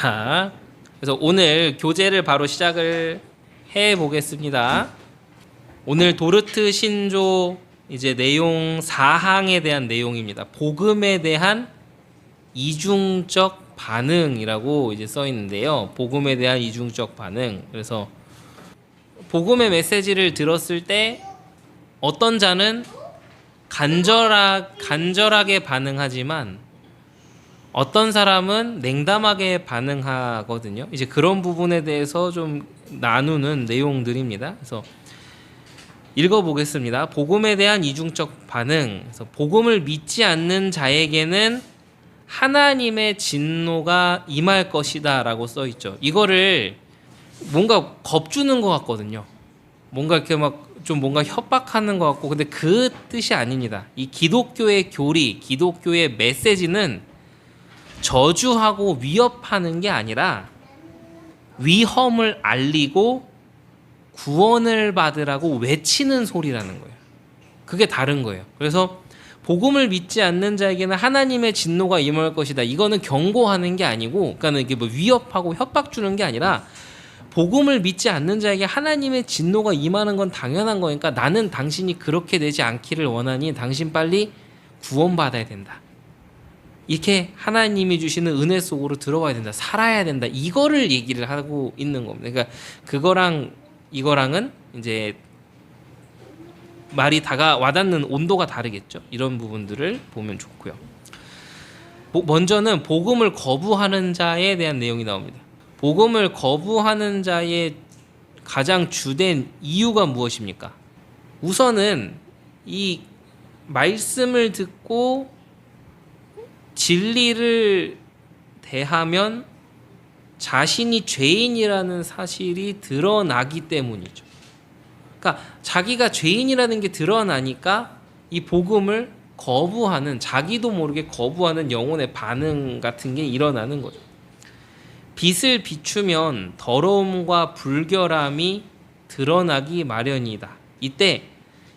자, 그래서 오늘 교재를 바로 시작을 해 보겠습니다. 오늘 도르트 신조 이제 내용 4항에 대한 내용입니다. 복음에 대한 이중적 반응이라고 이제 써 있는데요. 복음에 대한 이중적 반응. 그래서 복음의 메시지를 들었을 때 어떤 자는 간절하게 반응하지만 어떤 사람은 냉담하게 반응하거든요. 이제 그런 부분에 대해서 좀 나누는 내용들입니다. 그래서 읽어보겠습니다. 복음에 대한 이중적 반응. 그래서 복음을 믿지 않는 자에게는 하나님의 진노가 임할 것이다라고 써 있죠. 이거를 뭔가 겁주는 것 같거든요. 뭔가 이렇게 막 좀 뭔가 협박하는 것 같고, 근데 그 뜻이 아닙니다. 이 기독교의 교리, 기독교의 메시지는 저주하고 위협하는 게 아니라 위험을 알리고 구원을 받으라고 외치는 소리라는 거예요. 그게 다른 거예요. 그래서 복음을 믿지 않는 자에게는 하나님의 진노가 임할 것이다. 이거는 경고하는 게 아니고, 그러니까 이게 뭐 위협하고 협박 주는 게 아니라 복음을 믿지 않는 자에게 하나님의 진노가 임하는 건 당연한 거니까 나는 당신이 그렇게 되지 않기를 원하니 당신 빨리 구원받아야 된다. 이렇게 하나님이 주시는 은혜 속으로 들어와야 된다. 살아야 된다. 이거를 얘기를 하고 있는 겁니다. 그러니까 그거랑 이거랑은 이제 말이 와닿는 온도가 다르겠죠. 이런 부분들을 보면 좋고요. 먼저는 복음을 거부하는 자에 대한 내용이 나옵니다. 복음을 거부하는 자의 가장 주된 이유가 무엇입니까? 우선은 이 말씀을 듣고 진리를 대하면 자신이 죄인이라는 사실이 드러나기 때문이죠. 그러니까 자기가 죄인이라는 게 드러나니까 이 복음을 거부하는, 자기도 모르게 거부하는 영혼의 반응 같은 게 일어나는 거죠. 빛을 비추면 더러움과 불결함이 드러나기 마련이다. 이때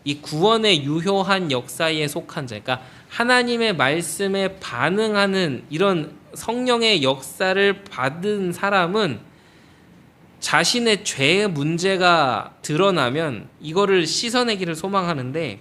이 구원의 유효한 역사에 속한 자, 그러니까 하나님의 말씀에 반응하는 이런 성령의 역사를 받은 사람은 자신의 죄의 문제가 드러나면 이거를 씻어내기를 소망하는데,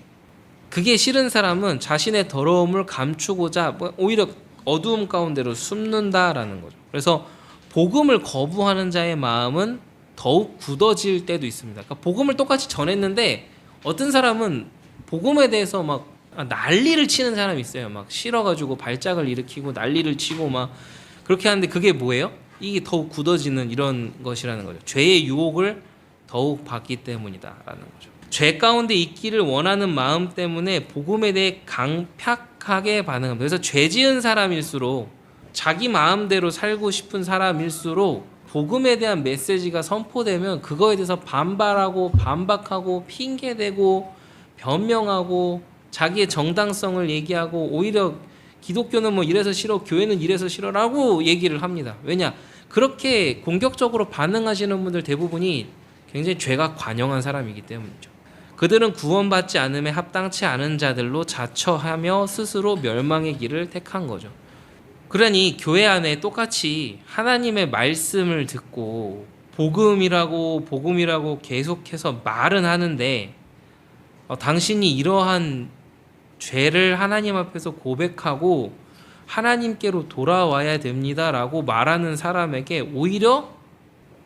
그게 싫은 사람은 자신의 더러움을 감추고자 오히려 어두움 가운데로 숨는다라는 거죠. 그래서 복음을 거부하는 자의 마음은 더욱 굳어질 때도 있습니다. 그러니까 복음을 똑같이 전했는데 어떤 사람은 복음에 대해서 막 난리를 치는 사람이 있어요. 막 싫어가지고 발작을 일으키고 난리를 치고 막 그렇게 하는데, 그게 뭐예요? 이게 더욱 굳어지는 이런 것이라는 거죠. 죄의 유혹을 더욱 받기 때문이다라는 거죠. 죄 가운데 있기를 원하는 마음 때문에 복음에 대해 강팍하게 반응합니다. 그래서 죄 지은 사람일수록, 자기 마음대로 살고 싶은 사람일수록 복음에 대한 메시지가 선포되면 그거에 대해서 반발하고 반박하고 핑계대고 변명하고 자기의 정당성을 얘기하고, 오히려 기독교는 뭐 이래서 싫어, 교회는 이래서 싫어라고 얘기를 합니다. 왜냐? 그렇게 공격적으로 반응하시는 분들 대부분이 굉장히 죄가 관영한 사람이기 때문이죠. 그들은 구원받지 않음에 합당치 않은 자들로 자처하며 스스로 멸망의 길을 택한 거죠. 그러니 교회 안에 똑같이 하나님의 말씀을 듣고 복음이라고 계속해서 말은 하는데, 당신이 이러한 죄를 하나님 앞에서 고백하고 하나님께로 돌아와야 됩니다라고 말하는 사람에게 오히려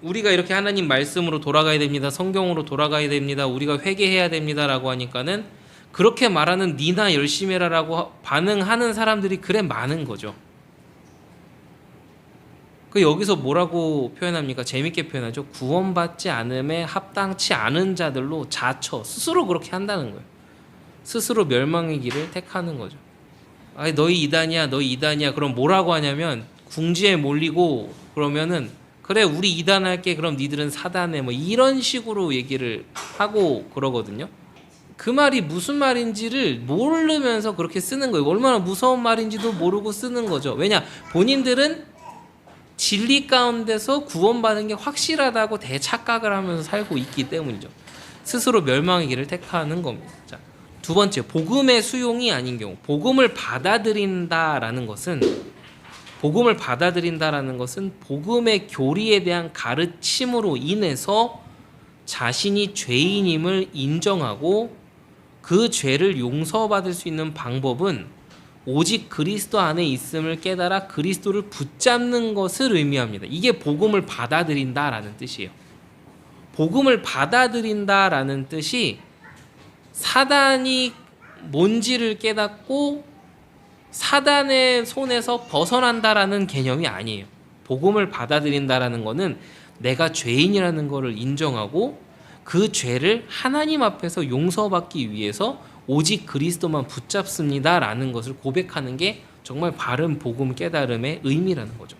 우리가 이렇게 하나님 말씀으로 돌아가야 됩니다, 성경으로 돌아가야 됩니다, 우리가 회개해야 됩니다라고 하니까는 그렇게 말하는 니나 열심히 해라라고 반응하는 사람들이 그래 많은 거죠. 그 여기서 뭐라고 표현합니까? 재밌게 표현하죠. 구원받지 않음에 합당치 않은 자들로 자처, 스스로 그렇게 한다는 거예요. 스스로 멸망의 길을 택하는 거죠. 아니, 너희 이단이야, 너희 이단이야. 그럼 뭐라고 하냐면 궁지에 몰리고, 그러면은 그래 우리 이단 할게, 그럼 니들은 사단해, 뭐 이런 식으로 얘기를 하고 그러거든요. 그 말이 무슨 말인지를 모르면서 그렇게 쓰는 거예요. 얼마나 무서운 말인지도 모르고 쓰는 거죠. 왜냐? 본인들은 진리 가운데서 구원받는 게 확실하다고 대착각을 하면서 살고 있기 때문이죠. 스스로 멸망의 길을 택하는 겁니다. 자, 두 번째, 복음의 수용이 아닌 경우. 복음을 받아들인다라는 것은 복음을 받아들인다라는 것은 복음의 교리에 대한 가르침으로 인해서 자신이 죄인임을 인정하고 그 죄를 용서받을 수 있는 방법은 오직 그리스도 안에 있음을 깨달아 그리스도를 붙잡는 것을 의미합니다. 이게 복음을 받아들인다라는 뜻이에요. 복음을 받아들인다라는 뜻이 사단이 뭔지를 깨닫고 사단의 손에서 벗어난다라는 개념이 아니에요. 복음을 받아들인다라는 것은 내가 죄인이라는 것을 인정하고 그 죄를 하나님 앞에서 용서받기 위해서 오직 그리스도만 붙잡습니다라는 것을 고백하는 게 정말 바른 복음 깨달음의 의미라는 거죠.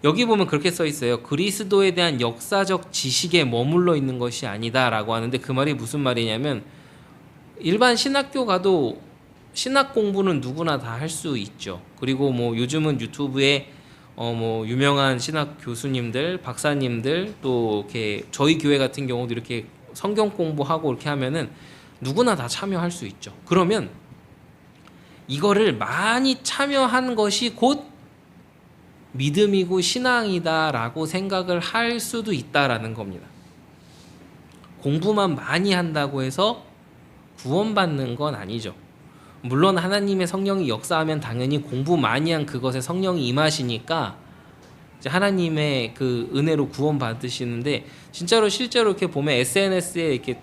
여기 보면 그렇게 써 있어요. 그리스도에 대한 역사적 지식에 머물러 있는 것이 아니다라고 하는데 그 말이 무슨 말이냐면 일반 신학교 가도 신학 공부는 누구나 다 할 수 있죠. 그리고 뭐 요즘은 유튜브에 뭐 유명한 신학 교수님들, 박사님들 또 이렇게 저희 교회 같은 경우도 이렇게 성경 공부하고 이렇게 하면은 누구나 다 참여할 수 있죠. 그러면 이거를 많이 참여한 것이 곧 믿음이고 신앙이다라고 생각을 할 수도 있다라는 겁니다. 공부만 많이 한다고 해서 구원받는 건 아니죠. 물론 하나님의 성령이 역사하면 당연히 공부 많이 한 그것에 성령이 임하시니까 이제 하나님의 그 은혜로 구원받으시는데 진짜로 실제로 이렇게 보면 SNS에 이렇게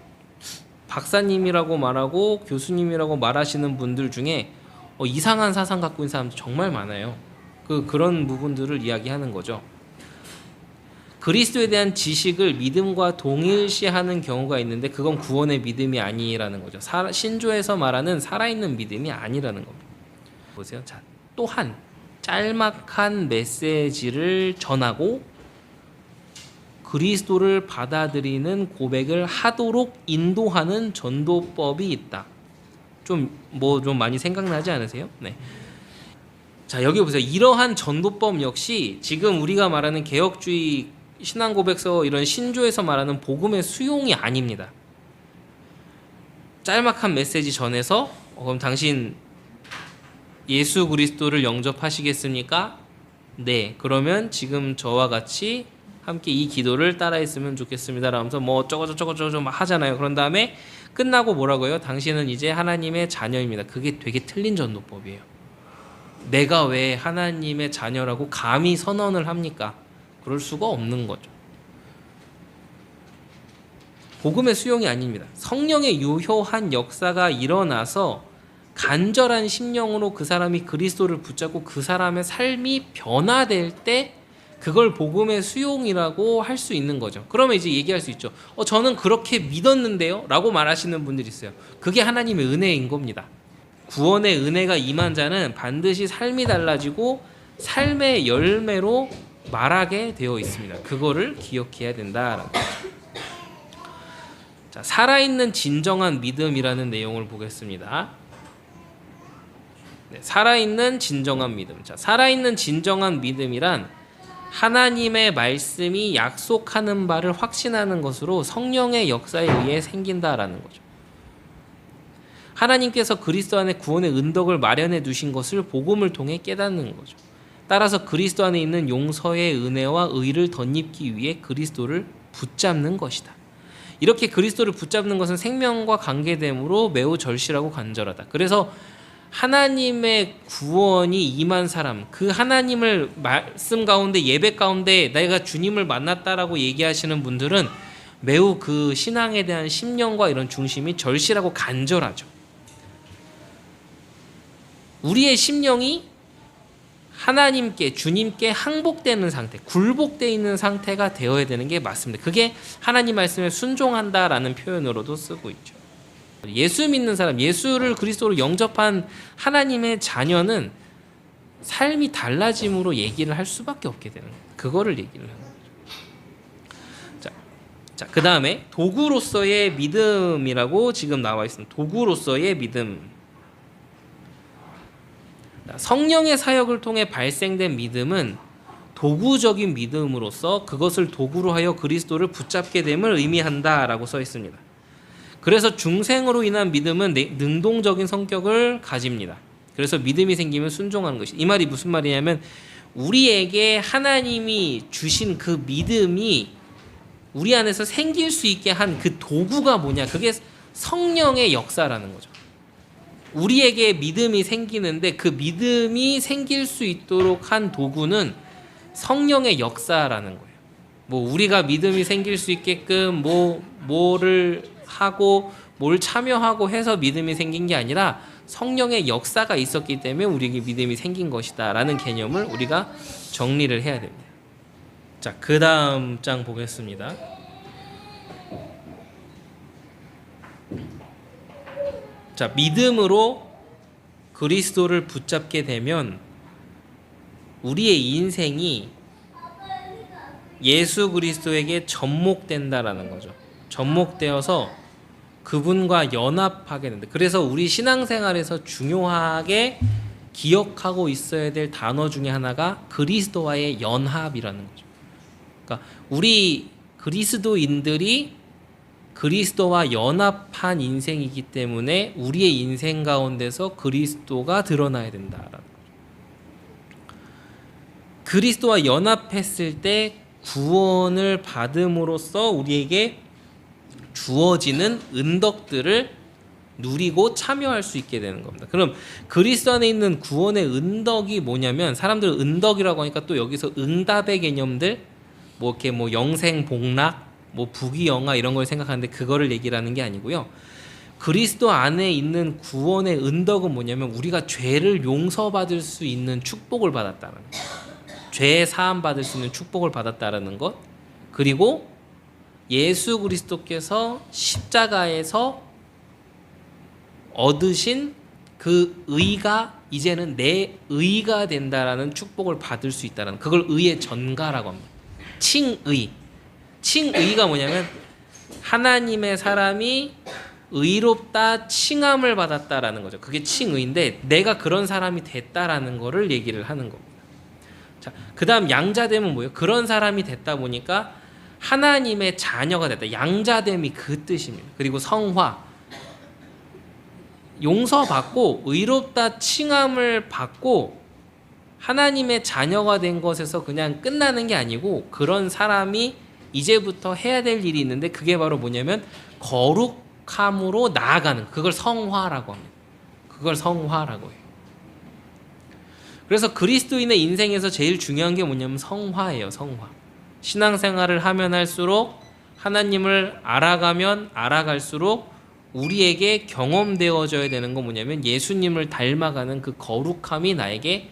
박사님이라고 말하고 교수님이라고 말하시는 분들 중에 이상한 사상 갖고 있는 사람들 정말 많아요. 그런 부분들을 이야기하는 거죠. 그리스도에 대한 지식을 믿음과 동일시하는 경우가 있는데 그건 구원의 믿음이 아니라는 거죠. 신조에서 말하는 살아있는 믿음이 아니라는 겁니다. 보세요. 자, 또한 짤막한 메시지를 전하고 그리스도를 받아들이는 고백을 하도록 인도하는 전도법이 있다. 좀 많이 생각나지 않으세요? 네. 자, 여기 보세요. 이러한 전도법 역시 지금 우리가 말하는 개혁주의 신앙고백서 이런 신조에서 말하는 복음의 수용이 아닙니다. 짤막한 메시지 전해서 그럼 당신 예수 그리스도를 영접하시겠습니까? 네. 그러면 지금 저와 같이 함께 이 기도를 따라했으면 좋겠습니다. 라면서 뭐 어쩌고저쩌고 막 하잖아요. 그런 다음에 끝나고 뭐라고 해요? 당신은 이제 하나님의 자녀입니다. 그게 되게 틀린 전도법이에요. 내가 왜 하나님의 자녀라고 감히 선언을 합니까? 그럴 수가 없는 거죠. 복음의 수용이 아닙니다. 성령의 유효한 역사가 일어나서 간절한 심령으로 그 사람이 그리스도를 붙잡고 그 사람의 삶이 변화될 때 그걸 복음의 수용이라고 할 수 있는 거죠. 그러면 이제 얘기할 수 있죠. 저는 그렇게 믿었는데요? 라고 말하시는 분들이 있어요. 그게 하나님의 은혜인 겁니다. 구원의 은혜가 임한 자는 반드시 삶이 달라지고 삶의 열매로 말하게 되어 있습니다. 그거를 기억해야 된다라는 거죠. 자, 살아있는 진정한 믿음이라는 내용을 보겠습니다. 네, 살아있는 진정한 믿음. 자, 살아있는 진정한 믿음이란 하나님의 말씀이 약속하는 바를 확신하는 것으로 성령의 역사에 의해 생긴다라는 거죠. 하나님께서 그리스도 안에 구원의 은덕을 마련해 두신 것을 복음을 통해 깨닫는 거죠. 따라서 그리스도 안에 있는 용서의 은혜와 의를 덧입기 위해 그리스도를 붙잡는 것이다. 이렇게 그리스도를 붙잡는 것은 생명과 관계됨으로 매우 절실하고 간절하다. 그래서 하나님의 구원이 임한 사람, 그 하나님을 말씀 가운데 예배 가운데 내가 주님을 만났다라고 얘기하시는 분들은 매우 그 신앙에 대한 심령과 이런 중심이 절실하고 간절하죠. 우리의 심령이 하나님께 주님께 항복되는 상태, 굴복되어 있는 상태가 되어야 되는 게 맞습니다. 그게 하나님 말씀에 순종한다라는 표현으로도 쓰고 있죠. 예수 믿는 사람, 예수를 그리스도로 영접한 하나님의 자녀는 삶이 달라짐으로 얘기를 할 수밖에 없게 되는 거예요. 그거를 얘기를 하는 거죠. 자, 그 다음에 도구로서의 믿음이라고 지금 나와 있습니다. 도구로서의 믿음. 성령의 사역을 통해 발생된 믿음은 도구적인 믿음으로서 그것을 도구로 하여 그리스도를 붙잡게 됨을 의미한다라고 써 있습니다. 그래서 중생으로 인한 믿음은 능동적인 성격을 가집니다. 그래서 믿음이 생기면 순종하는 것이. 이 말이 무슨 말이냐면 우리에게 하나님이 주신 그 믿음이 우리 안에서 생길 수 있게 한 그 도구가 뭐냐? 그게 성령의 역사라는 거죠. 우리에게 믿음이 생기는데 그 믿음이 생길 수 있도록 한 도구는 성령의 역사라는 거예요. 뭐 우리가 믿음이 생길 수 있게끔 뭐를 하고 뭘 참여하고 해서 믿음이 생긴 게 아니라 성령의 역사가 있었기 때문에 우리에게 믿음이 생긴 것이다 라는 개념을 우리가 정리를 해야 됩니다. 자, 그 다음 장 보겠습니다. 자, 믿음으로 그리스도를 붙잡게 되면 우리의 인생이 예수 그리스도에게 접목된다라는 거죠. 접목되어서 그분과 연합하게 된다. 그래서 우리 신앙생활에서 중요하게 기억하고 있어야 될 단어 중에 하나가 그리스도와의 연합이라는 거죠. 그러니까 우리 그리스도인들이 그리스도와 연합한 인생이기 때문에 우리의 인생 가운데서 그리스도가 드러나야 된다라는 거죠. 그리스도와 연합했을 때 구원을 받음으로써 우리에게 주어지는 은덕들을 누리고 참여할 수 있게 되는 겁니다. 그럼 그리스도 안에 있는 구원의 은덕이 뭐냐면, 사람들은 은덕이라고 하니까 또 여기서 응답의 개념들, 뭐 이렇게 뭐 영생 복락, 뭐 부귀영화 이런 걸 생각하는데 그거를 얘기를 하는 게 아니고요. 그리스도 안에 있는 구원의 은덕은 뭐냐면 우리가 죄를 용서받을 수 있는 축복을 받았다는 것, 죄 사함 받을 수 있는 축복을 받았다라는 것, 그리고 예수 그리스도께서 십자가에서 얻으신 그 의가 이제는 내 의가 된다라는 축복을 받을 수 있다는, 그걸 의의 전가라고 합니다. 칭의. 칭의가 뭐냐면 하나님의 사람이 의롭다 칭함을 받았다라는 거죠. 그게 칭의인데 내가 그런 사람이 됐다라는 거를 얘기를 하는 겁니다. 자, 그다음 양자됨은 뭐예요? 그런 사람이 됐다 보니까 하나님의 자녀가 됐다. 양자됨이 그 뜻입니다. 그리고 성화, 용서받고 의롭다 칭함을 받고 하나님의 자녀가 된 것에서 그냥 끝나는 게 아니고 그런 사람이 이제부터 해야 될 일이 있는데 그게 바로 뭐냐면 거룩함으로 나아가는, 그걸 성화라고 합니다. 그걸 성화라고 해요. 그래서 그리스도인의 인생에서 제일 중요한 게 뭐냐면 성화예요. 성화. 신앙생활을 하면 할수록, 하나님을 알아가면 알아갈수록 우리에게 경험되어져야 되는 건 뭐냐면 예수님을 닮아가는 그 거룩함이 나에게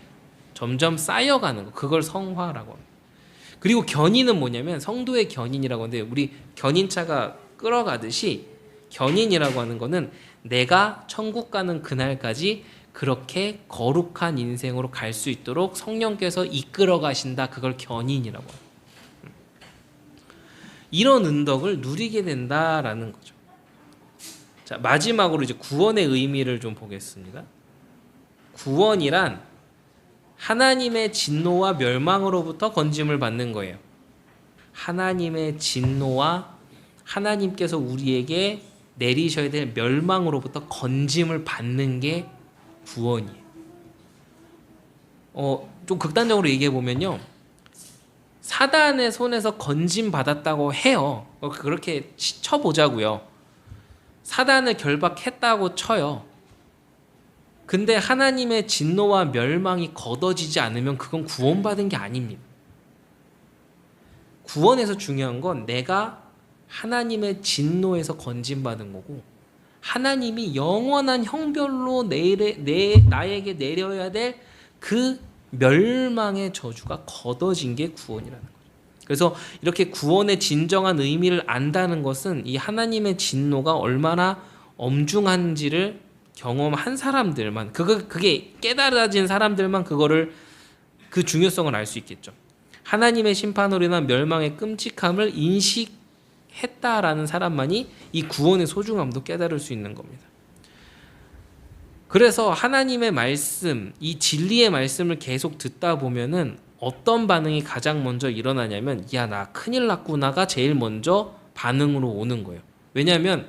점점 쌓여가는 거, 그걸 성화라고 합니다. 그리고 견인은 뭐냐면 성도의 견인이라고 하는데, 우리 견인차가 끌어가듯이 견인이라고 하는 거는 내가 천국 가는 그날까지 그렇게 거룩한 인생으로 갈 수 있도록 성령께서 이끌어 가신다. 그걸 견인이라고 합니다. 이런 은덕을 누리게 된다라는 거죠. 자, 마지막으로 이제 구원의 의미를 좀 보겠습니다. 구원이란 하나님의 진노와 멸망으로부터 건짐을 받는 거예요. 하나님의 진노와 하나님께서 우리에게 내리셔야 될 멸망으로부터 건짐을 받는 게 구원이에요. 좀 극단적으로 얘기해 보면요, 사단의 손에서 건짐 받았다고 해요. 그렇게 쳐보자고요. 사단을 결박했다고 쳐요. 근데 하나님의 진노와 멸망이 걷어지지 않으면 그건 구원받은 게 아닙니다. 구원에서 중요한 건 내가 하나님의 진노에서 건짐받은 거고, 하나님이 영원한 형벌로 나에게 내려야 될 그 멸망의 저주가 걷어진 게 구원이라는 거죠. 그래서 이렇게 구원의 진정한 의미를 안다는 것은 이 하나님의 진노가 얼마나 엄중한지를 경험한 사람들만, 그게 깨달아진 사람들만 그 중요성을 알 수 있겠죠. 하나님의 심판으로 인한 멸망의 끔찍함을 인식했다라는 사람만이 이 구원의 소중함도 깨달을 수 있는 겁니다. 그래서 하나님의 말씀, 이 진리의 말씀을 계속 듣다 보면은 어떤 반응이 가장 먼저 일어나냐면, 야, 나 큰일 났구나가 제일 먼저 반응으로 오는 거예요. 왜냐하면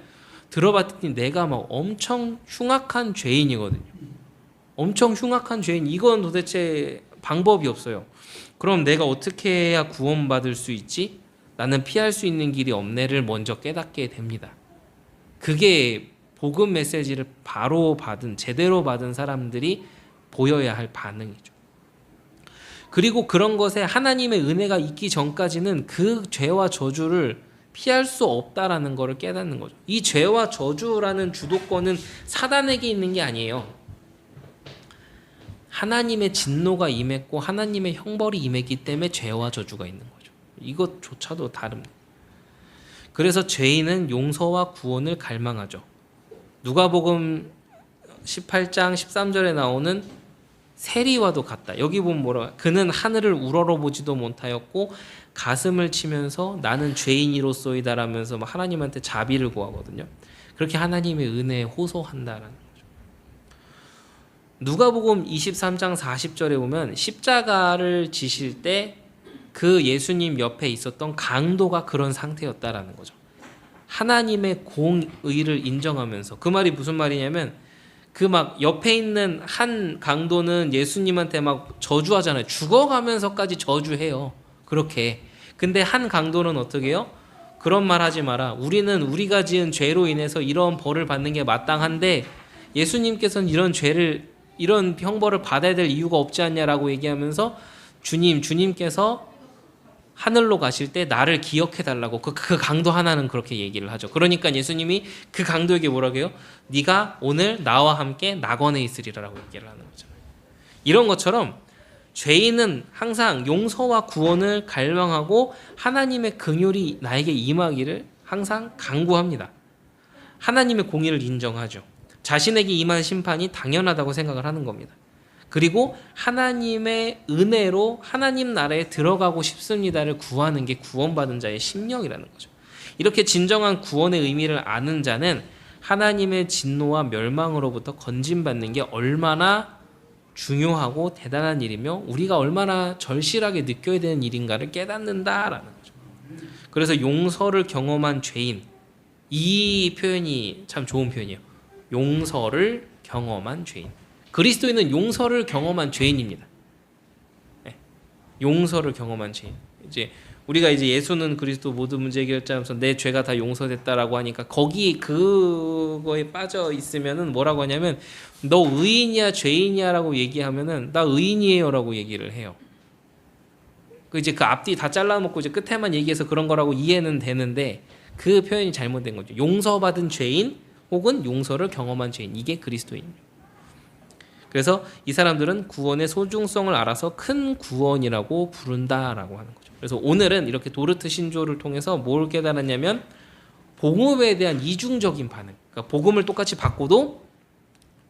들어봤더니 내가 막 엄청 흉악한 죄인이거든요. 엄청 흉악한 죄인, 이건 도대체 방법이 없어요. 그럼 내가 어떻게 해야 구원받을 수 있지? 나는 피할 수 있는 길이 없네를 먼저 깨닫게 됩니다. 그게 복음 메시지를 바로 받은, 제대로 받은 사람들이 보여야 할 반응이죠. 그리고 그런 것에 하나님의 은혜가 있기 전까지는 그 죄와 저주를 피할 수 없다라는 것을 깨닫는 거죠. 이 죄와 저주라는 주도권은 사단에게 있는 게 아니에요. 하나님의 진노가 임했고 하나님의 형벌이 임했기 때문에 죄와 저주가 있는 거죠. 이것조차도 다릅니다. 그래서 죄인은 용서와 구원을 갈망하죠. 누가복음 18장 13절에 나오는 세리와도 같다. 여기 보면 뭐라, 그는 하늘을 우러러보지도 못하였고 가슴을 치면서 나는 죄인이로소이다라면서 하나님한테 자비를 구하거든요. 그렇게 하나님의 은혜에 호소한다라는 거죠. 누가복음 23장 40절에 보면 십자가를 지실 때 그 예수님 옆에 있었던 강도가 그런 상태였다라는 거죠. 하나님의 공의를 인정하면서, 그 말이 무슨 말이냐면 그 막 옆에 있는 한 강도는 예수님한테 막 저주하잖아요. 죽어가면서까지 저주해요. 그렇게. 근데 한 강도는 어떻게 해요? 그런 말 하지 마라. 우리는 우리가 지은 죄로 인해서 이런 벌을 받는 게 마땅한데 예수님께서는 이런 죄를, 이런 형벌을 받아야 될 이유가 없지 않냐라고 얘기하면서 주님께서 하늘로 가실 때 나를 기억해 달라고 그 강도 하나는 그렇게 얘기를 하죠. 그러니까 예수님이 그 강도에게 뭐라고 해요? 네가 오늘 나와 함께 낙원에 있으리라라고 얘기를 하는 거잖아요. 이런 것처럼 죄인은 항상 용서와 구원을 갈망하고 하나님의 긍휼이 나에게 임하기를 항상 간구합니다. 하나님의 공의를 인정하죠. 자신에게 임한 심판이 당연하다고 생각을 하는 겁니다. 그리고 하나님의 은혜로 하나님 나라에 들어가고 싶습니다를 구하는 게 구원받은 자의 심령이라는 거죠. 이렇게 진정한 구원의 의미를 아는 자는 하나님의 진노와 멸망으로부터 건진받는 게 얼마나 중요하고 대단한 일이며 우리가 얼마나 절실하게 느껴야 되는 일인가를 깨닫는다라는 거죠. 그래서 용서를 경험한 죄인, 이 표현이 참 좋은 표현이에요. 용서를 경험한 죄인. 그리스도인은 용서를 경험한 죄인입니다. 네. 용서를 경험한 죄인. 이제 우리가 이제 예수는 그리스도 모든 문제 해결자면서 내 죄가 다 용서됐다라고 하니까 거기 그거에 빠져 있으면은 뭐라고 하냐면 너 의인이야 죄인이야라고 얘기하면은 나 의인이에요라고 얘기를 해요. 그 이제 그 앞뒤 다 잘라먹고 이제 끝에만 얘기해서 그런 거라고 이해는 되는데 그 표현이 잘못된 거죠. 용서받은 죄인 혹은 용서를 경험한 죄인, 이게 그리스도인입니다. 그래서 이 사람들은 구원의 소중성을 알아서 큰 구원이라고 부른다라고 하는 거죠. 그래서 오늘은 이렇게 도르트 신조를 통해서 뭘 깨달았냐면 복음에 대한 이중적인 반응. 그러니까 복음을 똑같이 받고도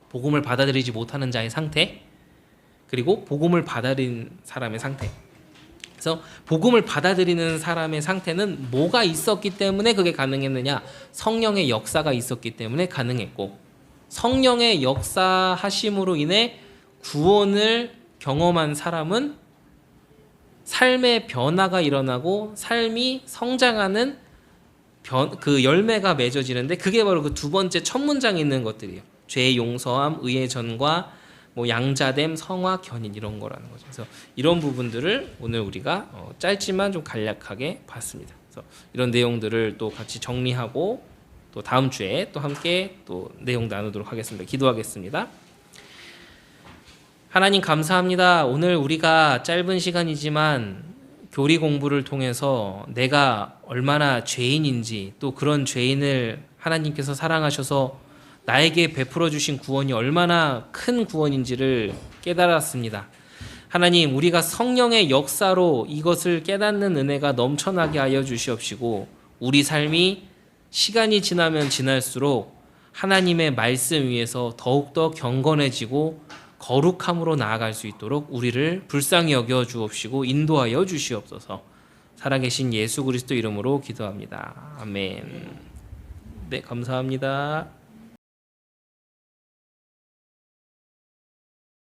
복음을 받아들이지 못하는 자의 상태, 그리고 복음을 받아들인 사람의 상태. 그래서 복음을 받아들이는 사람의 상태는 뭐가 있었기 때문에 그게 가능했느냐? 성령의 역사가 있었기 때문에 가능했고, 성령의 역사하심으로 인해 구원을 경험한 사람은 삶의 변화가 일어나고 삶이 성장하는 그 열매가 맺어지는데, 그게 바로 그 두 번째 첫 문장에 있는 것들이에요. 죄의 용서함, 의의 전과, 뭐 양자됨, 성화, 견인, 이런 거라는 거죠. 그래서 이런 부분들을 오늘 우리가 짧지만 좀 간략하게 봤습니다. 그래서 이런 내용들을 또 같이 정리하고 또 다음 주에 또 함께 또 내용 나누도록 하겠습니다. 기도하겠습니다. 하나님 감사합니다. 오늘 우리가 짧은 시간이지만 교리 공부를 통해서 내가 얼마나 죄인인지, 또 그런 죄인을 하나님께서 사랑하셔서 나에게 베풀어 주신 구원이 얼마나 큰 구원인지를 깨달았습니다. 하나님, 우리가 성령의 역사로 이것을 깨닫는 은혜가 넘쳐나게 하여 주시옵시고, 우리 삶이 시간이 지나면 지날수록 하나님의 말씀 위에서 더욱더 경건해지고 거룩함으로 나아갈 수 있도록 우리를 불쌍히 여겨 주옵시고 인도하여 주시옵소서. 살아계신 예수 그리스도 이름으로 기도합니다. 아멘. 네, 감사합니다.